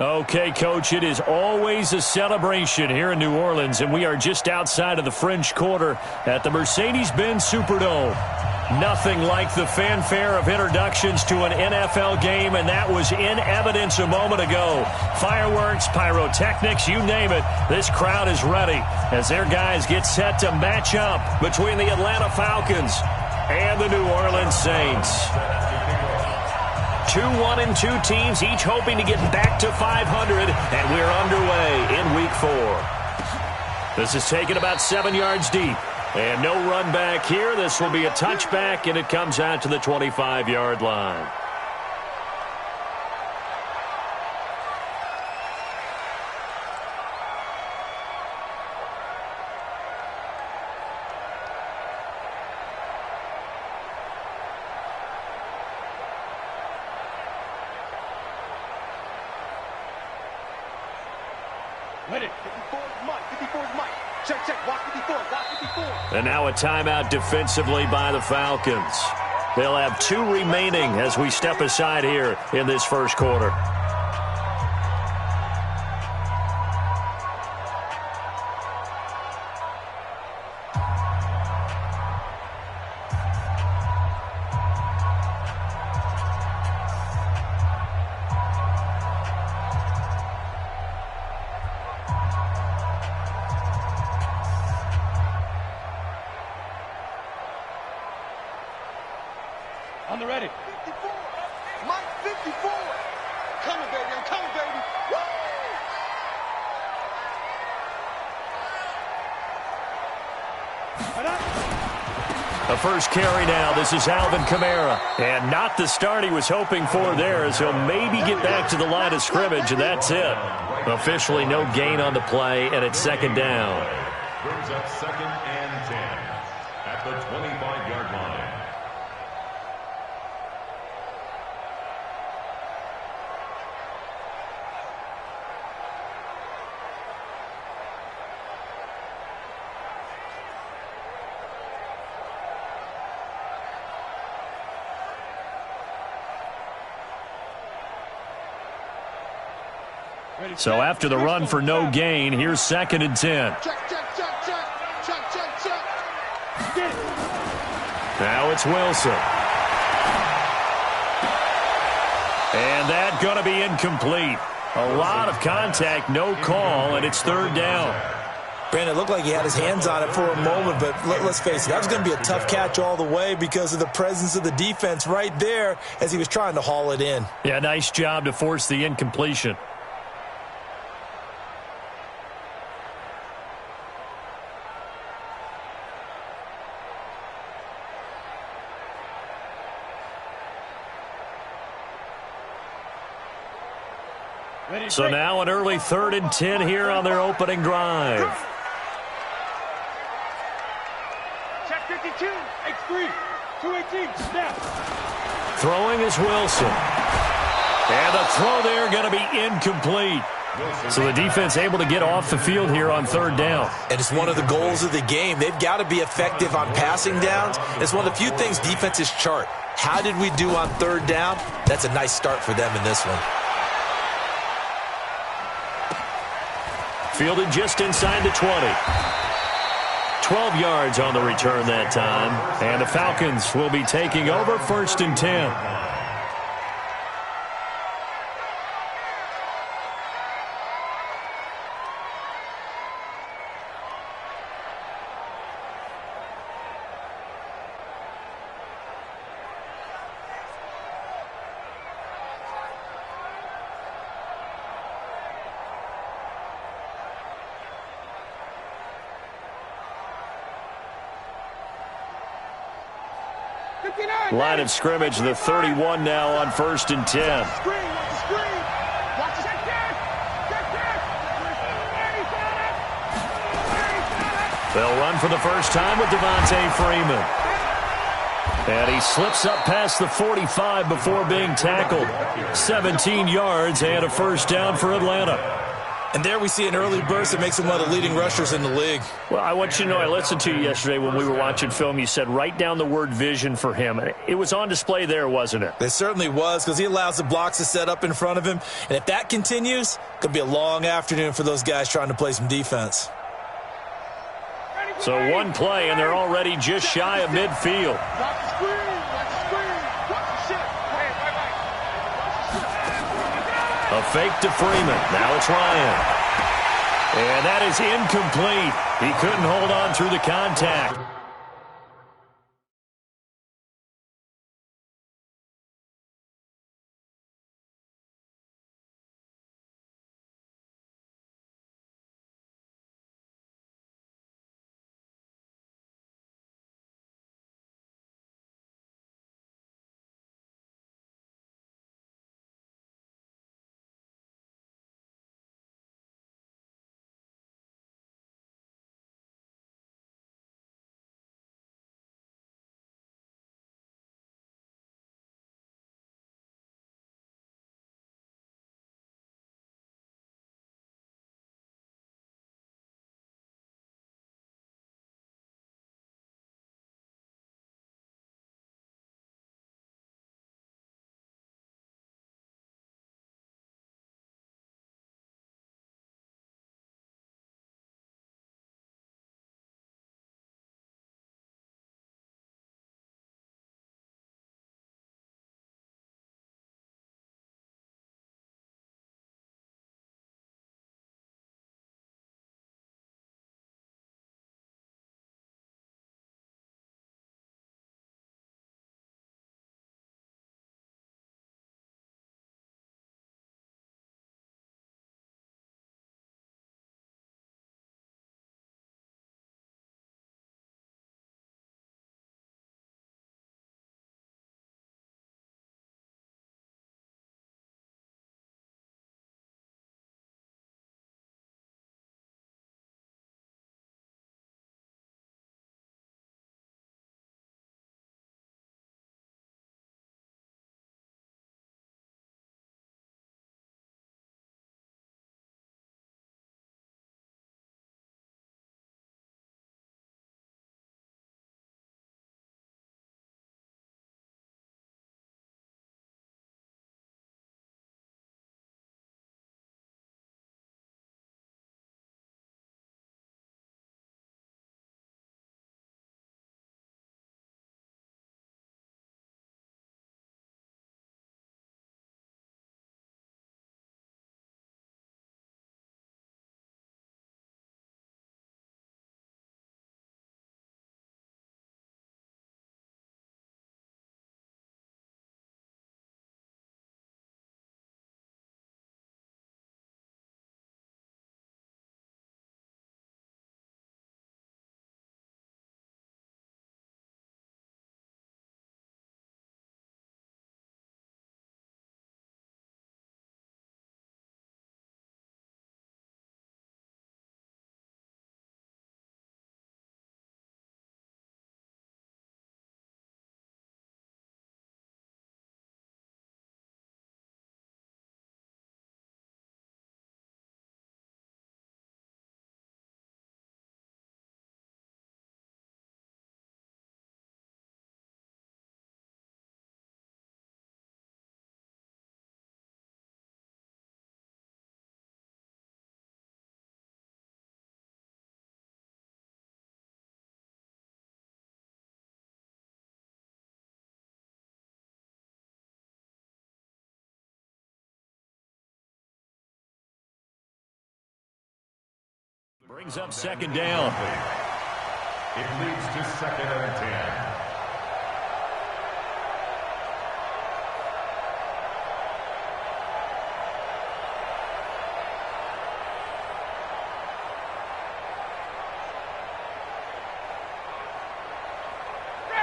Okay, Coach, it is always a celebration here in New Orleans, and we are just outside of the French Quarter at the Mercedes-Benz Superdome. Nothing like the fanfare of introductions to an NFL game, and that was in evidence a moment ago. Fireworks, pyrotechnics, you name it. This crowd is ready as their guys get set to match up between the Atlanta Falcons and the New Orleans Saints. 2-1-2 teams, each hoping to get back to 500, and we're underway in Week 4. This is taken about 7 yards deep. And no run back here. This will be a touchback, and it comes out to the 25-yard line. Ready. 54 is Mike. 54 is Mike. Check. Watch 54. Watch 54. And now a timeout defensively by the Falcons. They'll have 2 remaining as we step aside here in this first quarter. On the ready. 54. Mike, 54. Coming, baby. I'm coming, baby. Woo! The first carry now. This is Alvin Kamara. And not the start he was hoping for there, as he'll maybe get back to the line of scrimmage, and that's it. Officially no gain on the play, and it's second down. Brings up 2nd and 10 at the 25-yard line. So after the run for no gain, here's 2nd and 10. Check. Now it's Wilson. And that going to be incomplete. A lot of contact, no call, and it's 3rd down. Brandon, it looked like he had his hands on it for a moment, but let's face it, that was going to be a tough catch all the way because of the presence of the defense right there as he was trying to haul it in. Yeah, nice job to force the incompletion. So now an early 3rd and 10 here on their opening drive. Check 52. X3. 218. Snap. Throwing is Wilson. And the throw there going to be incomplete. So the defense able to get off the field here on 3rd down. And it's one of the goals of the game. They've got to be effective on passing downs. It's one of the few things defenses chart. How did we do on 3rd down? That's a nice start for them in this one. Fielded just inside the 20. 12 yards on the return that time. And the Falcons will be taking over 1st and 10. Line of scrimmage, the 31 now on 1st and 10. They'll run for the first time with Devontae Freeman. And he slips up past the 45 before being tackled. 17 yards and a 1st down for Atlanta. And there we see an early burst that makes him one of the leading rushers in the league. Well, I want you to know, I listened to you yesterday when we were watching film. You said write down the word vision for him. It was on display there, wasn't it? It certainly was, because he allows the blocks to set up in front of him. And if that continues, it could be a long afternoon for those guys trying to play some defense. So one play, and they're already just shy of midfield. A fake to Freeman. Now it's Ryan. And that is incomplete. He couldn't hold on through the contact. Brings up second down. It leads to 2nd and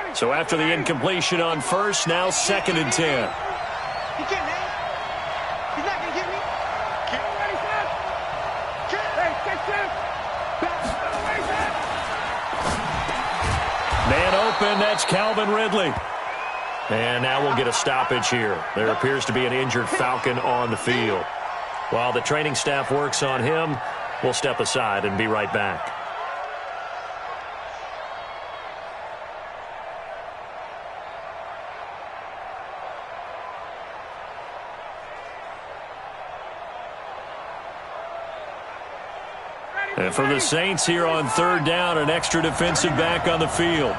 10. So after the incompletion on first, now 2nd and 10. He can't hang. He's not going to get me. Man open, that's Calvin Ridley. And now we'll get a stoppage here. There appears to be an injured Falcon on the field. While the training staff works on him, we'll step aside and be right back. And for the Saints here on third down, an extra defensive back on the field.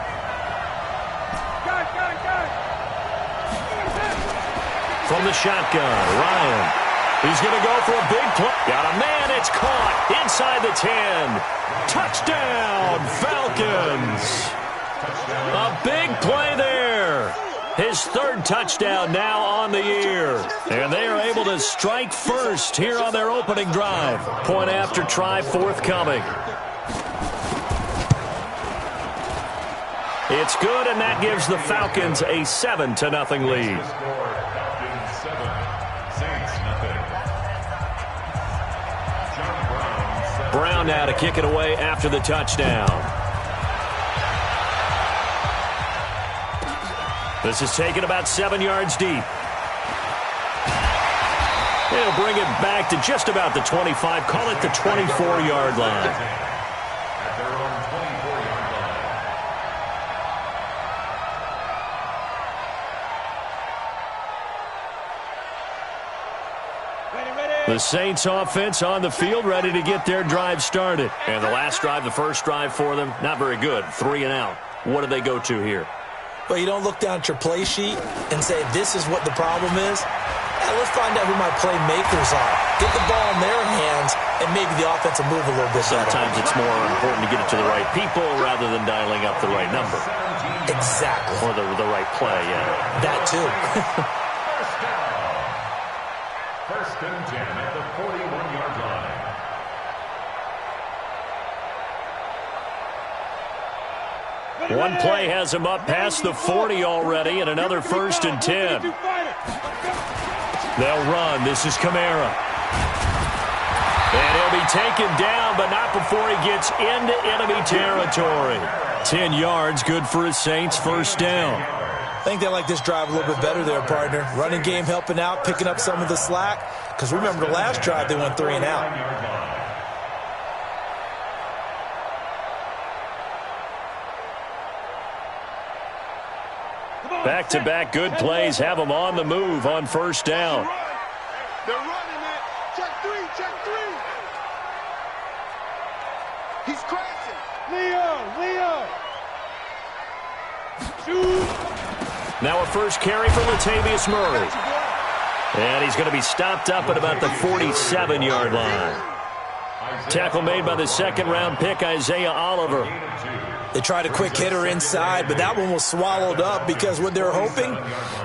From the shotgun, Ryan. He's going to go for a big play. Got a man. It's caught inside the 10. Touchdown, Falcons. A big play there. His third touchdown now on the year. And they are able to strike first here on their opening drive. Point after try forthcoming. It's good, and that gives the Falcons a 7-0 lead. Brown now to kick it away after the touchdown. This is taken about 7 yards deep. They'll bring it back to just about the 25. Call it the 24-yard line. At their own 24-yard line. The Saints offense on the field, ready to get their drive started. And the last drive, the first drive for them, not very good. 3 and out. What do they go to here? Well, you don't look down at your play sheet and say, this is what the problem is. Let's find out who my playmakers are. Get the ball in their hands, and maybe the offense will move a little bit better. Sometimes it's more important to get it to the right people rather than dialing up the right number. Exactly. Or the right play, yeah. That, too. First and 10 at the 41-yard line. One play has him up past the 40 already, and another first and 10. They'll run. This is Kamara. And he'll be taken down, but not before he gets into enemy territory. 10 yards, good for his Saints, first down. I think they like this drive a little bit better there, partner. Running game helping out, picking up some of the slack. Because remember the last drive, they went 3 and out. Back-to-back good plays have them on the move on first down. They're running it. Check three. He's crashing. Leo. Shoot. Now a first carry for Latavius Murray. And he's going to be stopped up at about the 47-yard line. Tackle made by the second-round pick, Isaiah Oliver. They tried a quick hitter inside, but that one was swallowed up because what they're hoping,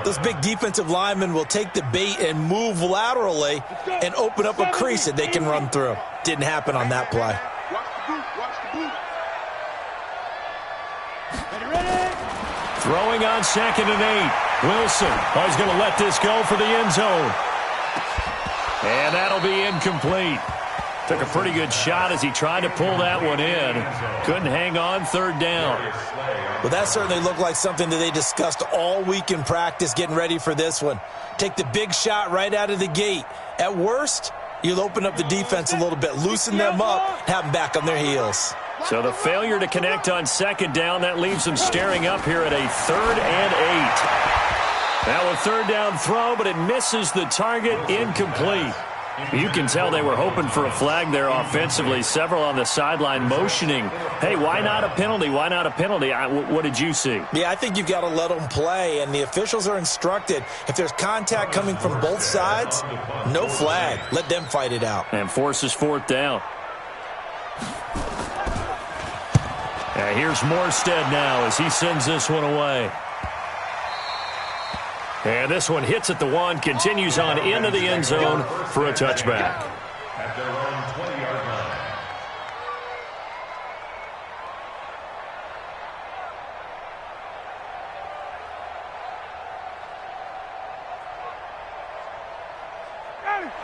those big defensive linemen will take the bait and move laterally and open up a crease that they can run through. Didn't happen on that play. Throwing on 2nd and 8. Wilson is going to let this go for the end zone. And that'll be incomplete. Took a pretty good shot as he tried to pull that one in. Couldn't hang on, third down. Well, that certainly looked like something that they discussed all week in practice getting ready for this one. Take the big shot right out of the gate. At worst, you'll open up the defense a little bit, loosen them up, have them back on their heels. So the failure to connect on second down, that leaves them staring up here at a 3rd and 8. Now a third down throw, but it misses the target, incomplete. You can tell they were hoping for a flag there offensively. Several on the sideline motioning, hey, why not a penalty? Why not a penalty? What did you see? Yeah, I think you've got to let them play, and the officials are instructed, if there's contact coming from both sides, no flag. Let them fight it out. And forces 4th down. And here's Morstead now as he sends this one away. And this one hits at the 1, continues on into the end zone for a touchback. At their own 20-yard line.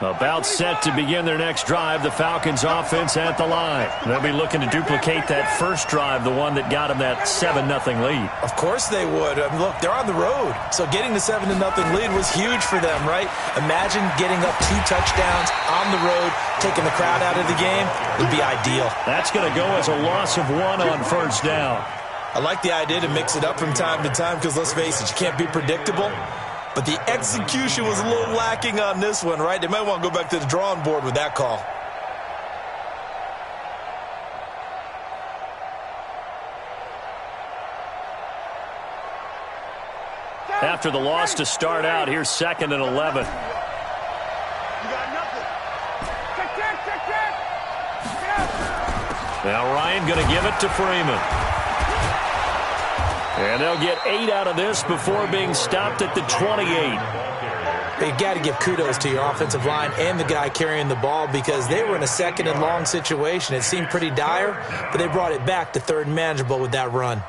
About set to begin their next drive, the Falcons offense at the line. They'll be looking to duplicate that first drive, the one that got them that 7-0 lead. Of course they would. Look, they're on the road, so getting the 7-0 lead was huge for them, right? Imagine getting up 2 touchdowns on the road, taking the crowd out of the game. Would be ideal. That's going to go as a loss of 1 on first down. I like the idea to mix it up from time to time because, let's face it, you can't be predictable. But the execution was a little lacking on this one, right? They might want to go back to the drawing board with that call. After the loss to start out, here's 2nd and 11. Now Ryan going to give it to Freeman. And they'll get 8 out of this before being stopped at the 28. You've got to give kudos to your offensive line and the guy carrying the ball because they were in a 2nd and long situation. It seemed pretty dire, but they brought it back to 3rd and manageable with that run.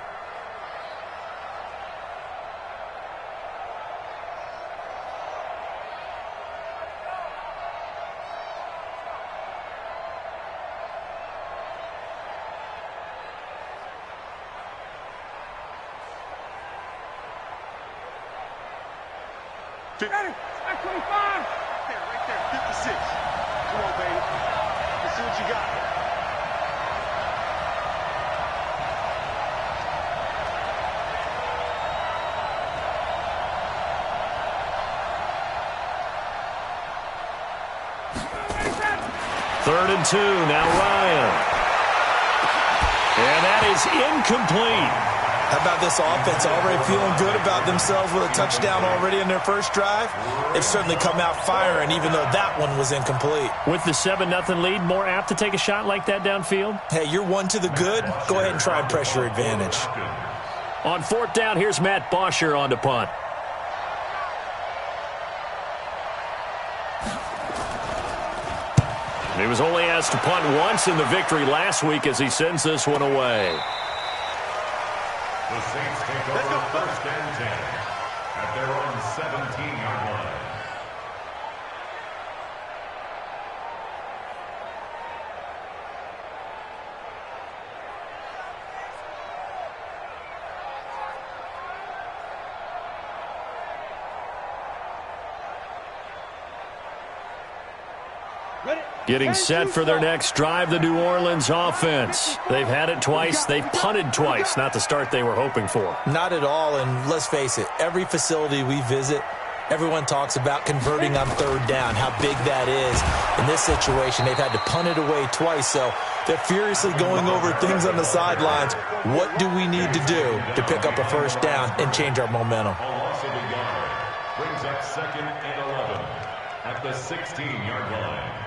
Right there, 56. Come on, baby. Let's see what you got. Third and 2, now Ryan. And that is incomplete. How about this offense already feeling good about themselves with a touchdown already in their first drive? They've certainly come out firing, even though that one was incomplete. With the 7-0 lead, more apt to take a shot like that downfield? Hey, you're 1 to the good. Go ahead and try and press your advantage. On 4th down, here's Matt Bosher on to punt. He was only asked to punt once in the victory last week as he sends this one away. The Saints take over 1st and 10 at their own 17-yard line. Getting set for their next drive, the New Orleans offense. They've had it twice. They've punted twice. Not the start they were hoping for. Not at all, and let's face it, every facility we visit, everyone talks about converting on 3rd down, how big that is. In this situation, they've had to punt it away twice, so they're furiously going over things on the sidelines. What do we need to do to pick up a 1st down and change our momentum? A loss of a yard brings up 2nd and 11 at the 16-yard line.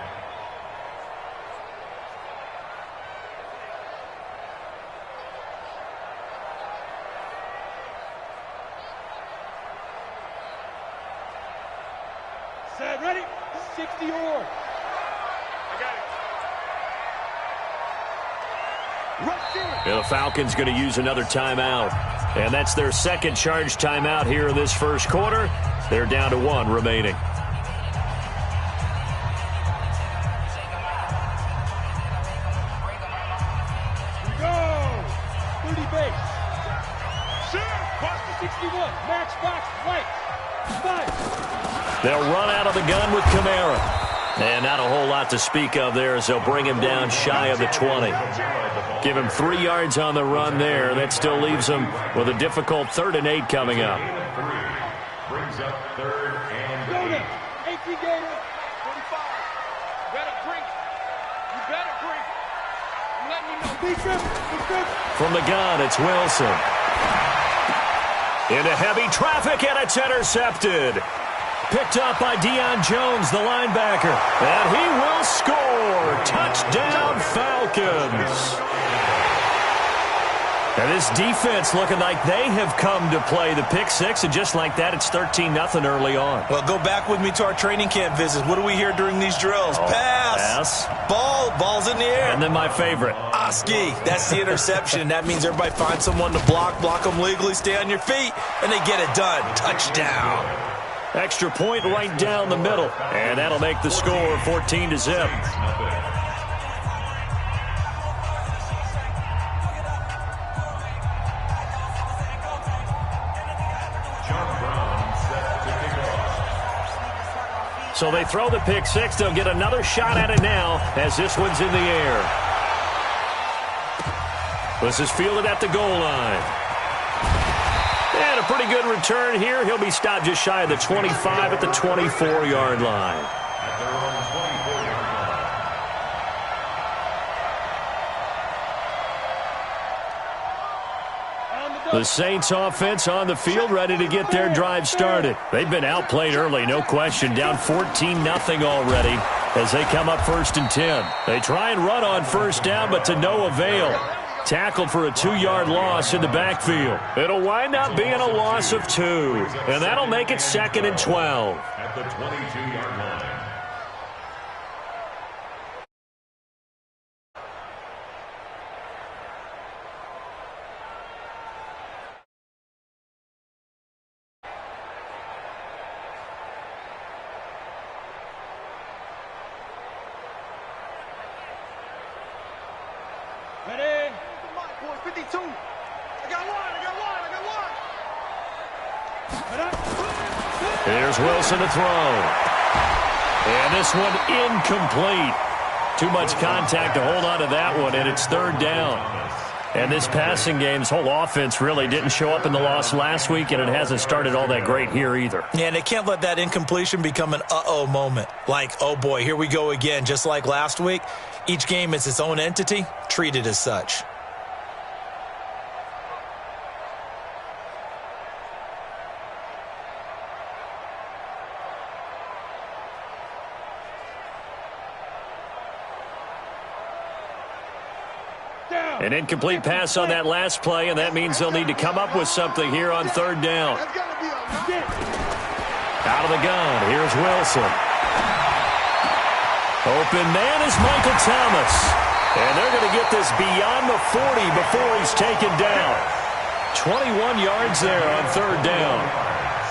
Set, ready? 60 or. I got it. Right there. Yeah, the Falcons going to use another timeout. And that's their 2nd charge timeout here in this first quarter. They're down to 1 remaining. Go! 30 base. Sure. Cross the 61. Max box right. 5. They'll run out of the gun with Kamara. And not a whole lot to speak of there as they'll bring him down shy of the 20. Give him 3 yards on the run there. That still leaves him with a difficult 3rd and 8 coming up. Brings up 3rd and 8. 18 Gator. 45. Better break. You better break. You let me know. Defense. From the gun, it's Wilson. Into heavy traffic, and it's intercepted. Picked up by Deion Jones, the linebacker. And he will score. Touchdown, Falcons. And this defense looking like they have come to play the pick 6, and just like that, it's 13-0 early on. Well, go back with me to our training camp visits. What do we hear during these drills? Pass. Ball's in the air. And then my favorite. Oski, that's the interception. That means everybody finds someone to block them legally, stay on your feet, and they get it done. Touchdown. Extra point right down the middle. And that'll make the score 14-0. So they throw the pick six. They'll get another shot at it now as this one's in the air. This is fielded at the goal line. And a pretty good return here. He'll be stopped just shy of the 25 at the 24-yard line. At their own 24-yard line. The Saints offense on the field, ready to get their drive started. They've been outplayed early, no question. Down 14-0 already as they come up 1st and 10. They try and run on first down, but to no avail. Tackled for a 2-yard loss in the backfield. It'll wind up being a loss of 2, and that'll make it 2nd and 12. At the 22-yard line. Ready? 52. I got one. Here's Wilson to throw. And this one incomplete. Too much contact to hold on to that one, and it's 3rd down. And this passing game's whole offense really didn't show up in the loss last week, and it hasn't started all that great here either. Yeah, and they can't let that incompletion become an uh-oh moment. Like, oh boy, here we go again, just like last week. Each game is its own entity, treated as such. An incomplete pass on that last play, and that means they'll need to come up with something here on 3rd down. Out of the gun, here's Wilson. Open man is Michael Thomas. And they're going to get this beyond the 40 before he's taken down. 21 yards there on 3rd down.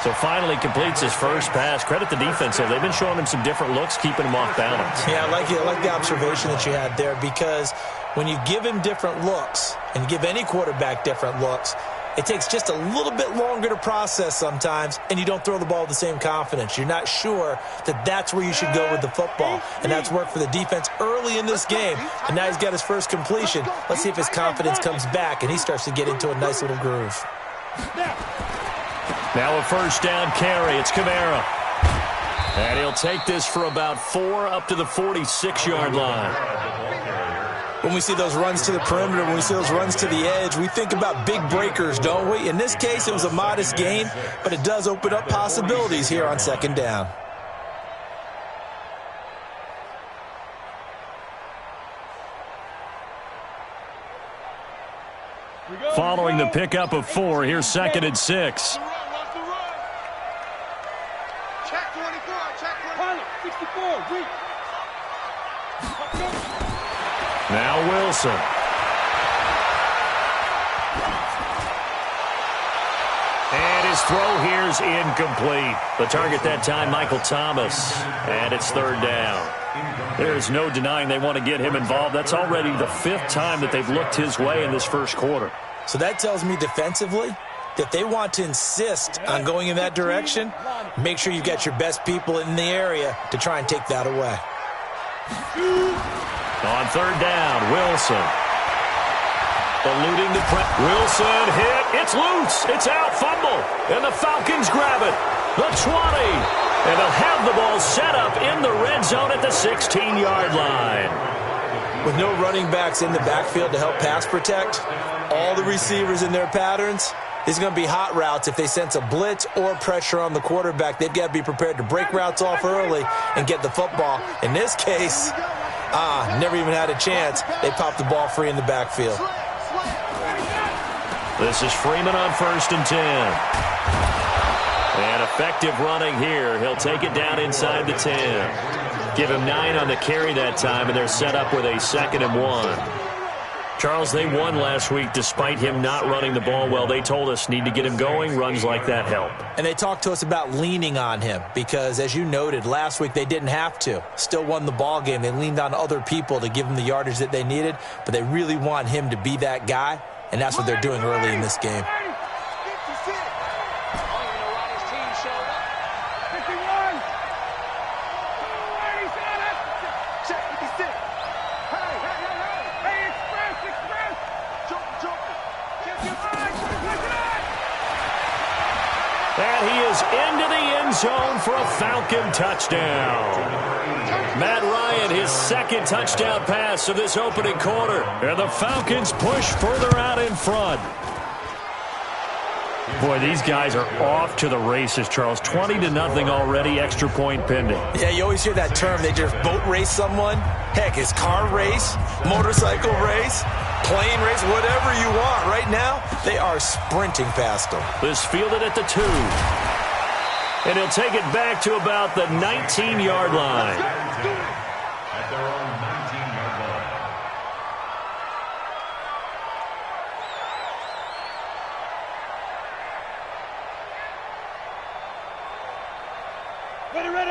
So finally completes his first pass. Credit the defense, though. They've been showing him some different looks, keeping him off balance. Yeah, I like the observation that you had there, because when you give him different looks and give any quarterback different looks, it takes just a little bit longer to process sometimes, and you don't throw the ball with the same confidence. You're not sure that that's where you should go with the football, and that's worked for the defense early in this game, and now he's got his first completion. Let's see if his confidence comes back, and he starts to get into a nice little groove. Now a 1st down carry. It's Kamara. And he'll take this for about 4 up to the 46-yard line. When we see those runs to the perimeter, when we see those runs to the edge, we think about big breakers, don't we? In this case, it was a modest gain, but it does open up possibilities here on 2nd down. Following the pickup of 4, here's 2nd and 6. Check 24. Check 64. Weak. Now Wilson. And his throw here's incomplete. The target that time, Michael Thomas. And it's 3rd down. There's no denying they want to get him involved. That's already the 5th time that they've looked his way in this first quarter. So that tells me defensively that they want to insist on going in that direction. Make sure you've got your best people in the area to try and take that away. On 3rd down, Wilson. Eluding the press. Wilson hit. It's loose. It's out. Fumble. And the Falcons grab it. The 20. And they'll have the ball set up in the red zone at the 16-yard line. With no running backs in the backfield to help pass protect, all the receivers in their patterns, these are going to be hot routes. If they sense a blitz or pressure on the quarterback, they've got to be prepared to break routes off early and get the football. In this case, never even had a chance. They popped the ball free in the backfield. This is Freeman on 1st and 10. And effective running here. He'll take it down inside the 10. Give him 9 on the carry that time, and they're set up with a 2nd and 1. Charles, they won last week despite him not running the ball well. They told us need to get him going. Runs like that help. And they talked to us about leaning on him because, as you noted, last week they didn't have to. Still won the ball game. They leaned on other people to give them the yardage that they needed, but they really want him to be that guy, and that's what they're doing early in this game. And he is into the end zone for a Falcon touchdown. Matt Ryan, his second touchdown pass of this opening quarter. And the Falcons push further out in front. Boy, these guys are off to the races, Charles. 20-0 already, extra point pending. Yeah, you always hear that term. They just boat race someone. Heck, it's car race, motorcycle race, plane race, whatever you want. Right now, they are sprinting past them. This fielded at the 2. And he'll take it back to about the 19-yard line. At their own 19-yard line.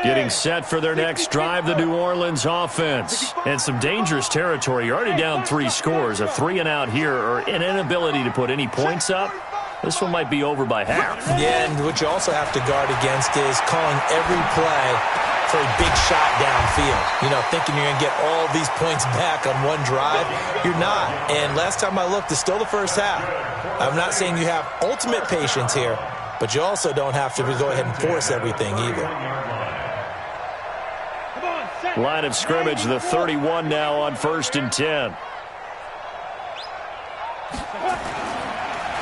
Getting set for their next drive, the New Orleans offense. And some dangerous territory. You're already down 3 scores. A 3-and-out here or an inability to put any points up. This one might be over by half. Yeah, and what you also have to guard against is calling every play for a big shot downfield. You know, thinking you're going to get all these points back on one drive. You're not. And last time I looked, it's still the first half. I'm not saying you have ultimate patience here, but you also don't have to go ahead and force everything either. Line of scrimmage, the 31 now on 1st and 10.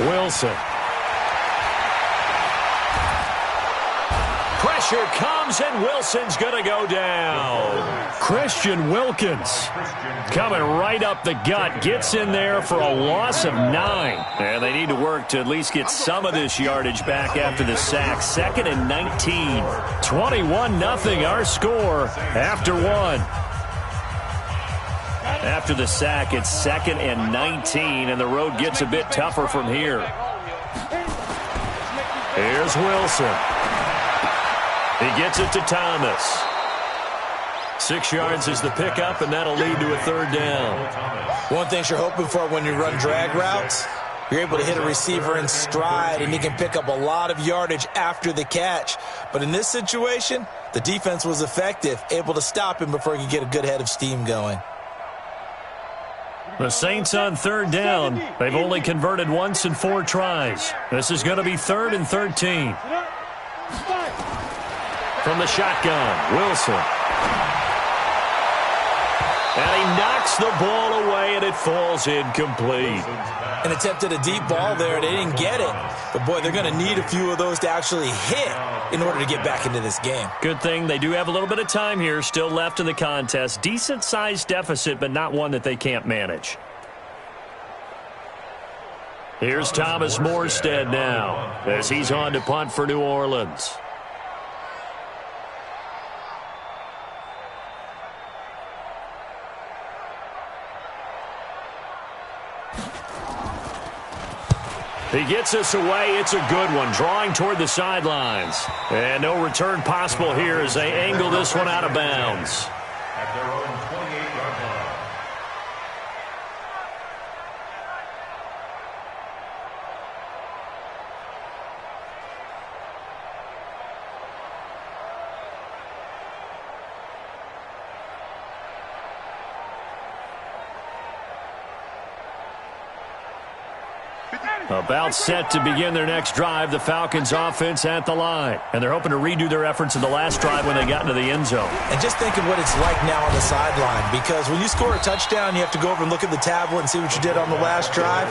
Wilson. Pressure comes, and Wilson's going to go down. Christian Wilkins coming right up the gut. Gets in there for a loss of 9. And they need to work to at least get some of this yardage back after the sack. 2nd and 19. 21-0 our score after 1. After the sack, it's 2nd and 19, and the road gets a bit tougher from here. Here's Wilson. He gets it to Thomas. 6 yards is the pickup, and that'll lead to a 3rd down. One thing you're hoping for when you run drag routes, you're able to hit a receiver in stride, and he can pick up a lot of yardage after the catch. But in this situation, the defense was effective, able to stop him before he could get a good head of steam going. The Saints on 3rd down. They've only converted once in 4 tries. This is going to be 3rd and 13. From the shotgun, Wilson. And he knocks the ball away, and it falls incomplete. And attempted a deep ball there, and they didn't get it. But, boy, they're going to need a few of those to actually hit in order to get back into this game. Good thing they do have a little bit of time here still left in the contest. Decent-sized deficit, but not one that they can't manage. Here's Thomas Morstead now as he's on to punt for New Orleans. He gets us away. It's a good one. Drawing toward the sidelines. And no return possible here as they angle this one out of bounds. At their own 28-yard line. About set to begin their next drive, the Falcons offense at the line. And they're hoping to redo their efforts in the last drive when they got into the end zone. And just think of what it's like now on the sideline, because when you score a touchdown, you have to go over and look at the tablet and see what you did on the last drive.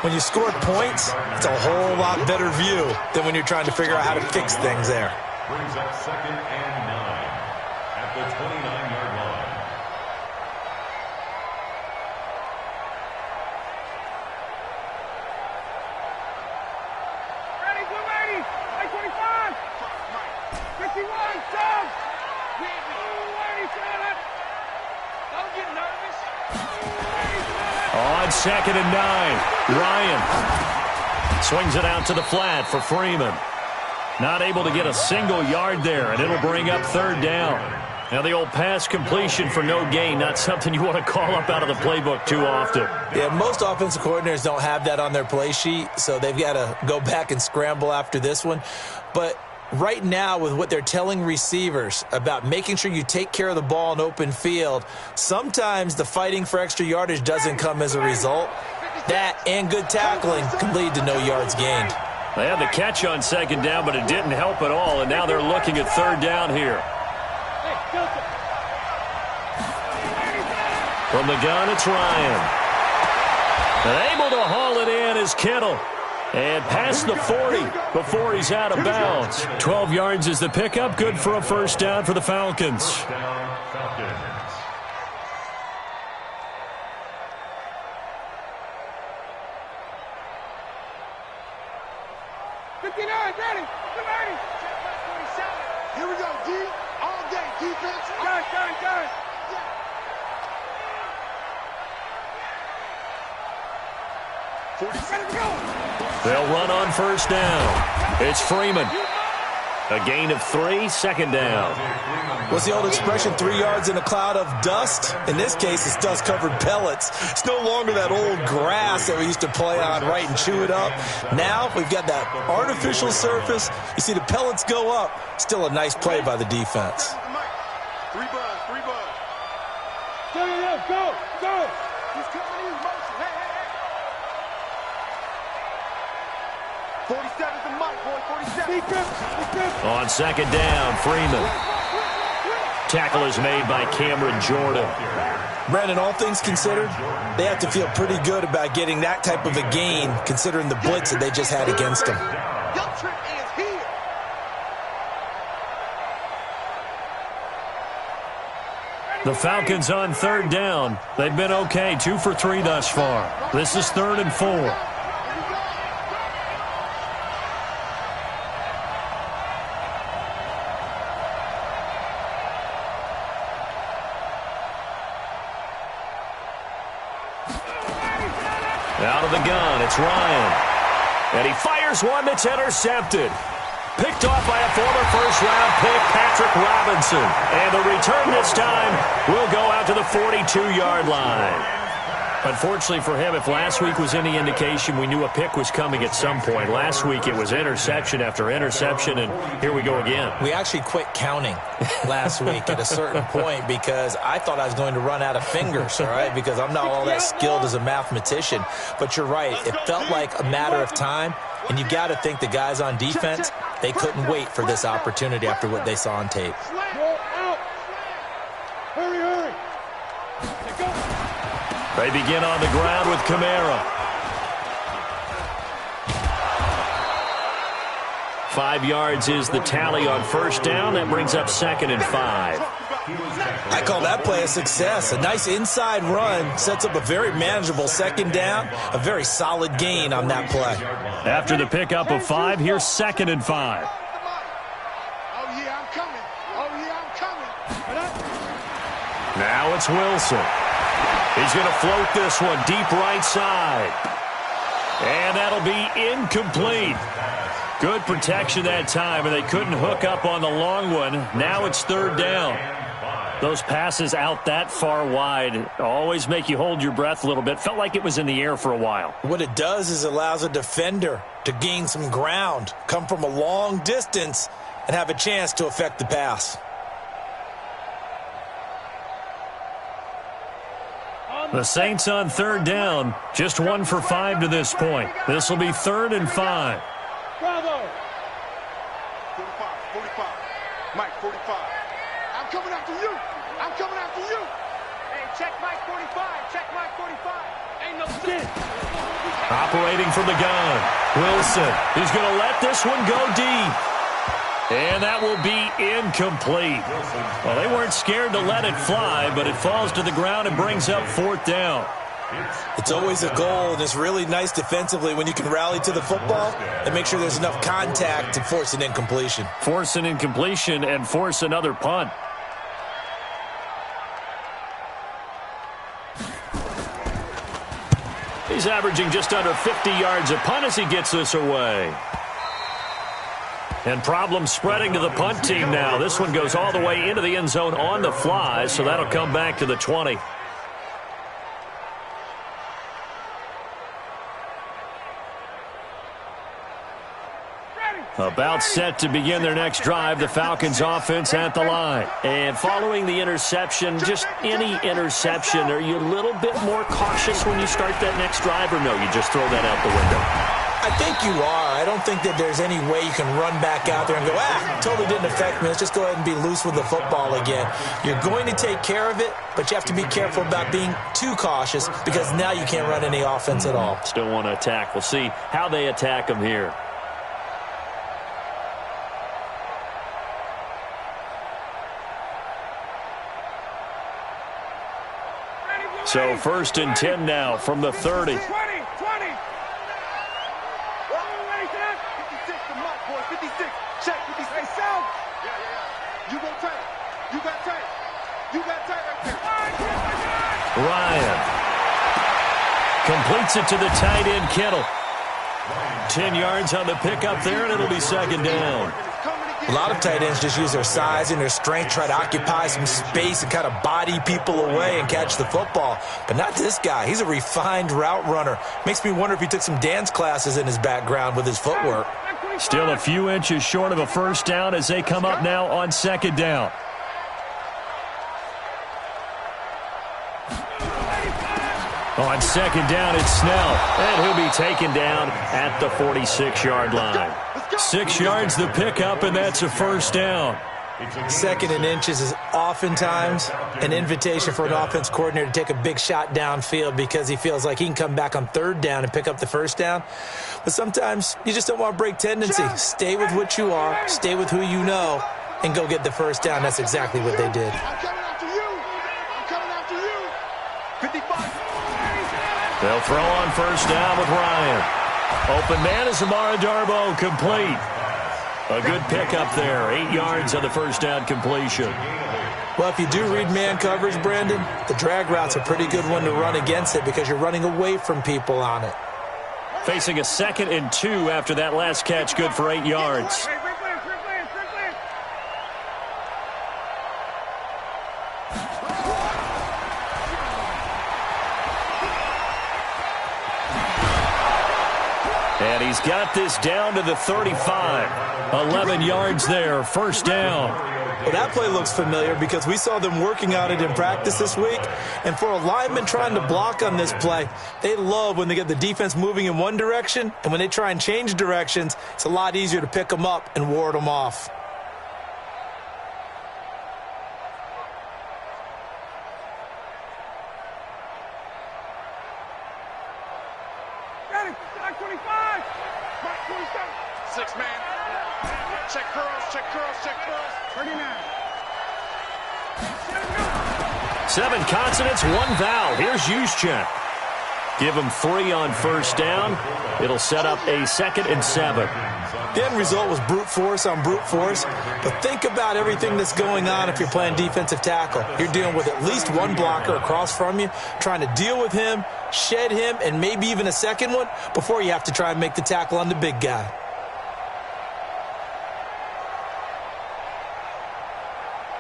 When you score points, it's a whole lot better view than when you're trying to figure out how to fix things there. Brings up 2nd and 9 at the 29-yard line. On on 2nd and 9. Ryan swings it out to the flat for Freeman. Not able to get a single yard there, and it'll bring up 3rd down. Now the old pass completion for no gain, not something you want to call up out of the playbook too often. Yeah, most offensive coordinators don't have that on their play sheet, so they've got to go back and scramble after this one. But right now, with what they're telling receivers about making sure you take care of the ball in open field, sometimes the fighting for extra yardage doesn't come as a result. That and good tackling can lead to no yards gained. They had the catch on 2nd down, but it didn't help at all, and now they're looking at 3rd down here. From the gun, it's Ryan. And able to haul it in is Kittle. And past the 40 before he's out of bounds. 12 yards is the pickup. Good for a 1st down for the Falcons. 59, ready. Here we go, D. All day, defense. Done. They'll run on 1st down. It's Freeman. A gain of 3, 2nd down. What's the old expression, 3 yards in a cloud of dust? In this case, it's dust-covered pellets. It's no longer that old grass that we used to play on, right, and chew it up. Now we've got that artificial surface. You see the pellets go up. Still a nice play by the defense. 3 buzz. Go. He's coming in motion. Hey. 47's the mic, boy. 47. On 2nd down, Freeman. Tackle is made by Cameron Jordan. Brandon, all things considered, they have to feel pretty good about getting that type of a gain, considering the blitz that they just had against them. Your trip is here. The Falcons on 3rd down. They've been okay, 2 for 3 thus far. This is 3rd and 4. Out of the gun, it's Ryan. And he fires one that's intercepted. Picked off by a former first-round pick, Patrick Robinson. And the return this time will go out to the 42-yard line. Unfortunately for him, if last week was any indication, we knew a pick was coming at some point. Last week it was interception after interception, and here we go again. We actually quit counting last week at a certain point because I thought I was going to run out of fingers, all right, because I'm not all that skilled as a mathematician. But you're right. It felt like a matter of time, and you got to think the guys on defense, they couldn't wait for this opportunity after what they saw on tape. Hurry. They begin on the ground with Kamara. 5 yards is the tally on 1st down. That brings up 2nd and 5. I call that play a success. A nice inside run sets up a very manageable 2nd down. A very solid gain on that play. After the pickup of 5, here's 2nd and 5. Oh, yeah, I'm coming. Now it's Wilson. He's going to float this one deep right side. And that'll be incomplete. Good protection that time, and they couldn't hook up on the long one. Now it's 3rd down. Those passes out that far wide always make you hold your breath a little bit. Felt like it was in the air for a while. What it does is it allows a defender to gain some ground, come from a long distance, and have a chance to affect the pass. The Saints on 3rd down, just 1 for 5 to this point. This will be 3rd and 5. Bravo. 45. Mike, 45. I'm coming after you. Hey, check Mike 45. Ain't no sense. Operating from the gun. Wilson. He's going to let this one go deep. And that will be incomplete. Well, they weren't scared to let it fly, but it falls to the ground and brings up 4th down. It's always a goal, and it's really nice defensively when you can rally to the football and make sure there's enough contact to force an incompletion. Force an incompletion and force another punt. He's averaging just under 50 yards a punt as he gets this away. And problems spreading to the punt team now. This one goes all the way into the end zone on the fly, so that'll come back to the 20. About set to begin their next drive, the Falcons offense at the line. And following the interception, just any interception, are you a little bit more cautious when you start that next drive, or no, you just throw that out the window? I think you are. I don't think that there's any way you can run back out there and go, totally didn't affect me. Let's just go ahead and be loose with the football again. You're going to take care of it, but you have to be careful about being too cautious because now you can't run any offense at all. Still want to attack. We'll see how they attack them here. So 1st and 10 now from the 30. 20. Check 56. South. Yeah. You go tight. You got tight. You got tight right there. Ryan completes it to the tight end, Kittle. 10 yards on the pickup there, and it'll be 2nd down. A lot of tight ends just use their size and their strength, try to occupy some space and kind of body people away and catch the football. But not this guy. He's a refined route runner. Makes me wonder if he took some dance classes in his background with his footwork. Still a few inches short of a 1st down as they come up now on 2nd down. On 2nd down, it's Snell, and he'll be taken down at the 46-yard line. 6 yards the pickup, and that's a 1st down. 2nd and inches is oftentimes an invitation for an offense coordinator to take a big shot downfield because he feels like he can come back on 3rd down and pick up the 1st down. But sometimes you just don't want to break tendency. Stay with what you are, stay with who you know, and go get the 1st down. That's exactly what they did. I'm coming after you. 55. They'll throw on 1st down with Ryan. Open man is Amara Darboh, complete. A good pickup there. 8 yards on the 1st down completion. Well, if you do read man coverage, Brandon, the drag route's a pretty good one to run against it because you're running away from people on it. Facing a 2nd and 2 after that last catch, good for 8 yards. And he's got this down to the 35. 11 yards there, 1st down. Well, that play looks familiar because we saw them working on it in practice this week. And for a lineman trying to block on this play, they love when they get the defense moving in one direction. And when they try and change directions, it's a lot easier to pick them up and ward them off. Mark 25. Mark 27. 6 man. Check curls, check curls, check curls. 39. 7 consonants, 1 vowel. Here's Juszczyk. Give him 3 on 1st down. It'll set up a 2nd and 7. The end result was brute force on brute force. But think about everything that's going on if you're playing defensive tackle. You're dealing with at least one blocker across from you, trying to deal with him, shed him, and maybe even a second one before you have to try and make the tackle on the big guy.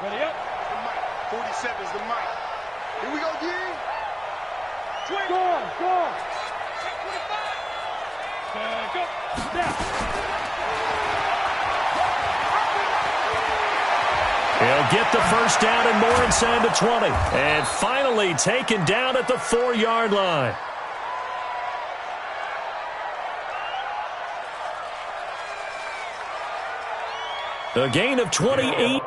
Ready up. The mic. 47 is the mic. Here we go, D. Go. Go. He'll get the 1st down and more inside the 20. And finally taken down at the 4-yard line. A gain of 28